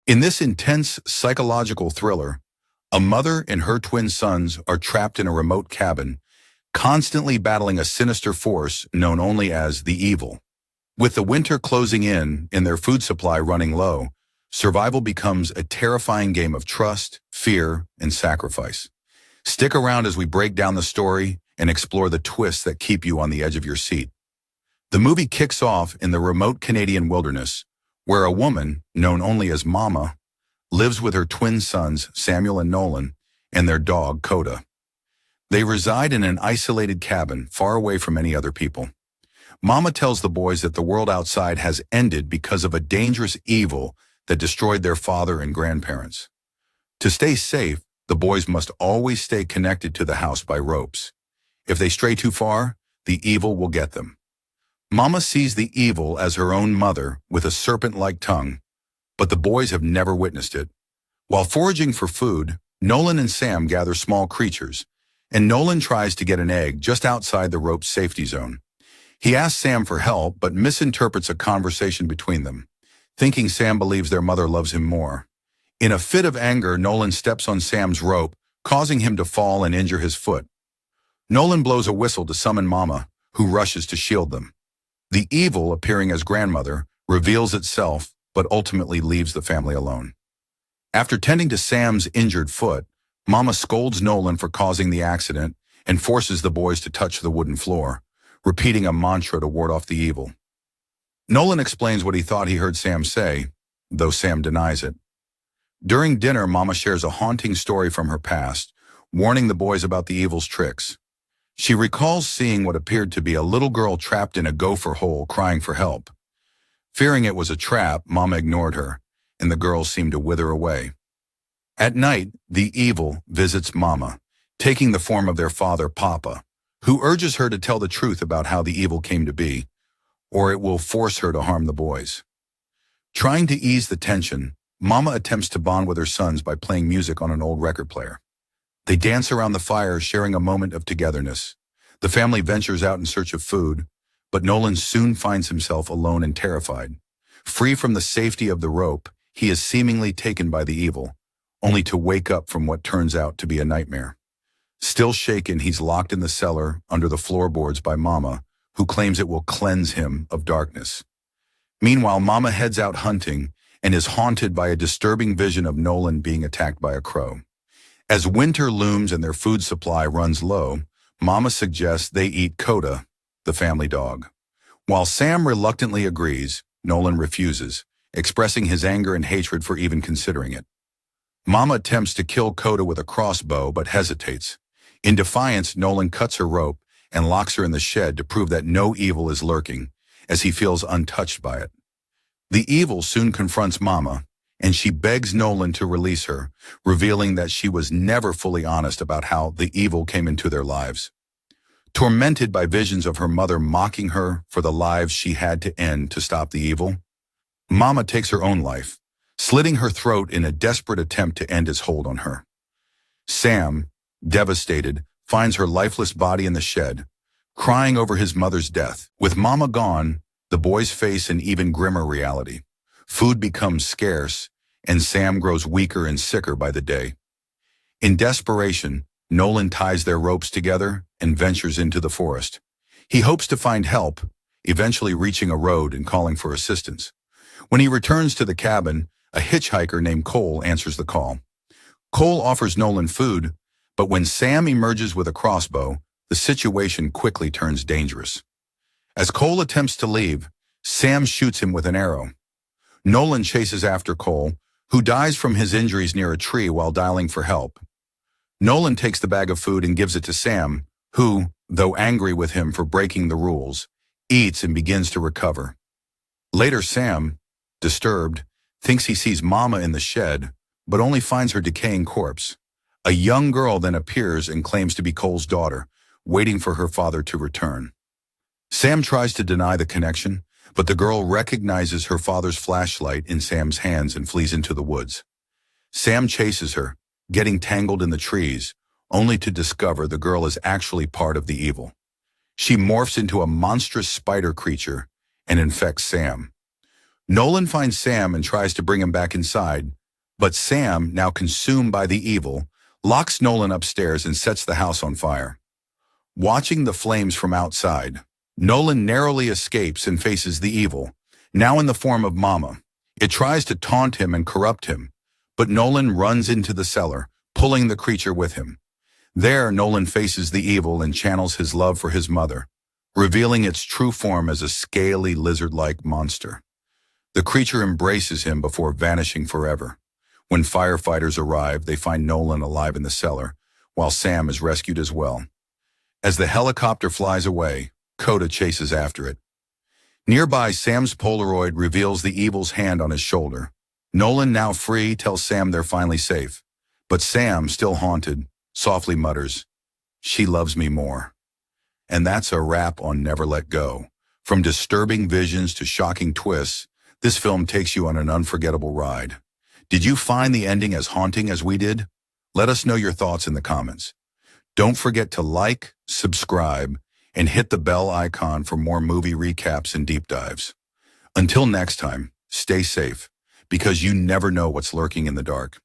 In this intense psychological thriller, a mother and her twin sons are trapped in a remote cabin, constantly battling a sinister force known only as the evil. With the winter closing in and their food supply running low, survival becomes a terrifying game of trust, fear, and sacrifice. Stick around as we break down the story and explore the twists that keep you on the edge of your seat. The movie kicks off in the remote Canadian wilderness, where a woman, known only as Mama, lives with her twin sons, Samuel and Nolan, and their dog, Coda. They reside in an isolated cabin, far away from any other people. Mama tells the boys that the world outside has ended because of a dangerous evil that destroyed their father and grandparents. To stay safe, the boys must always stay connected to the house by ropes. If they stray too far, the evil will get them. Mama sees the evil as her own mother with a serpent-like tongue, but the boys have never witnessed it. While foraging for food, Nolan and Sam gather small creatures, and Nolan tries to get an egg just outside the rope's safety zone. He asks Sam for help, but misinterprets a conversation between them, thinking Sam believes their mother loves him more. In a fit of anger, Nolan steps on Sam's rope, causing him to fall and injure his foot. Nolan blows a whistle to summon Mama, who rushes to shield them. The evil, appearing as grandmother, reveals itself, but ultimately leaves the family alone. After tending to Sam's injured foot, Mama scolds Nolan for causing the accident and forces the boys to touch the wooden floor, repeating a mantra to ward off the evil. Nolan explains what he thought he heard Sam say, though Sam denies it. During dinner, Mama shares a haunting story from her past, warning the boys about the evil's tricks. She recalls seeing what appeared to be a little girl trapped in a gopher hole crying for help. Fearing it was a trap, Mama ignored her, and the girls seemed to wither away. At night, the evil visits Mama, taking the form of their father, Papa, who urges her to tell the truth about how the evil came to be, or it will force her to harm the boys. Trying to ease the tension, Mama attempts to bond with her sons by playing music on an old record player. They dance around the fire, sharing a moment of togetherness. The family ventures out in search of food, but Nolan soon finds himself alone and terrified. Free from the safety of the rope, he is seemingly taken by the evil, only to wake up from what turns out to be a nightmare. Still shaken, he's locked in the cellar under the floorboards by Mama, who claims it will cleanse him of darkness. Meanwhile, Mama heads out hunting and is haunted by a disturbing vision of Nolan being attacked by a crow. As winter looms and their food supply runs low, Mama suggests they eat Coda, the family dog. While Sam reluctantly agrees, Nolan refuses, expressing his anger and hatred for even considering it. Mama attempts to kill Coda with a crossbow but hesitates. In defiance, Nolan cuts her rope and locks her in the shed to prove that no evil is lurking, as he feels untouched by it. The evil soon confronts Mama, and she begs Nolan to release her, revealing that she was never fully honest about how the evil came into their lives. Tormented by visions of her mother mocking her for the lives she had to end to stop the evil, Mama takes her own life, slitting her throat in a desperate attempt to end his hold on her. Sam, devastated, finds her lifeless body in the shed, crying over his mother's death. With Mama gone, the boys face an even grimmer reality. Food becomes scarce, and Sam grows weaker and sicker by the day. In desperation, Nolan ties their ropes together and ventures into the forest. He hopes to find help, eventually reaching a road and calling for assistance. When he returns to the cabin, a hitchhiker named Cole answers the call. Cole offers Nolan food, but when Sam emerges with a crossbow, the situation quickly turns dangerous. As Cole attempts to leave, Sam shoots him with an arrow. Nolan chases after Cole, who dies from his injuries near a tree while dialing for help. Nolan takes the bag of food and gives it to Sam, who, though angry with him for breaking the rules, eats and begins to recover. Later, Sam, disturbed, thinks he sees Mama in the shed, but only finds her decaying corpse. A young girl then appears and claims to be Cole's daughter, waiting for her father to return. Sam tries to deny the connection, but the girl recognizes her father's flashlight in Sam's hands and flees into the woods. Sam chases her, getting tangled in the trees, only to discover the girl is actually part of the evil. She morphs into a monstrous spider creature and infects Sam. Nolan finds Sam and tries to bring him back inside, But Sam, now consumed by the evil, locks Nolan upstairs and sets the house on fire. Watching the flames from outside, Nolan narrowly escapes and faces the evil, now in the form of Mama. It tries to taunt him and corrupt him, but Nolan runs into the cellar, pulling the creature with him. There, Nolan faces the evil and channels his love for his mother, revealing its true form as a scaly, lizard-like monster. The creature embraces him before vanishing forever. When firefighters arrive, they find Nolan alive in the cellar, while Sam is rescued as well. As the helicopter flies away, Coda chases after it. Nearby, Sam's Polaroid reveals the evil's hand on his shoulder. Nolan, now free, tells Sam they're finally safe. But Sam, still haunted, softly mutters, "She loves me more." And that's a wrap on Never Let Go. From disturbing visions to shocking twists, this film takes you on an unforgettable ride. Did you find the ending as haunting as we did? Let us know your thoughts in the comments. Don't forget to like, subscribe, and hit the bell icon for more movie recaps and deep dives. Until next time, stay safe, because you never know what's lurking in the dark.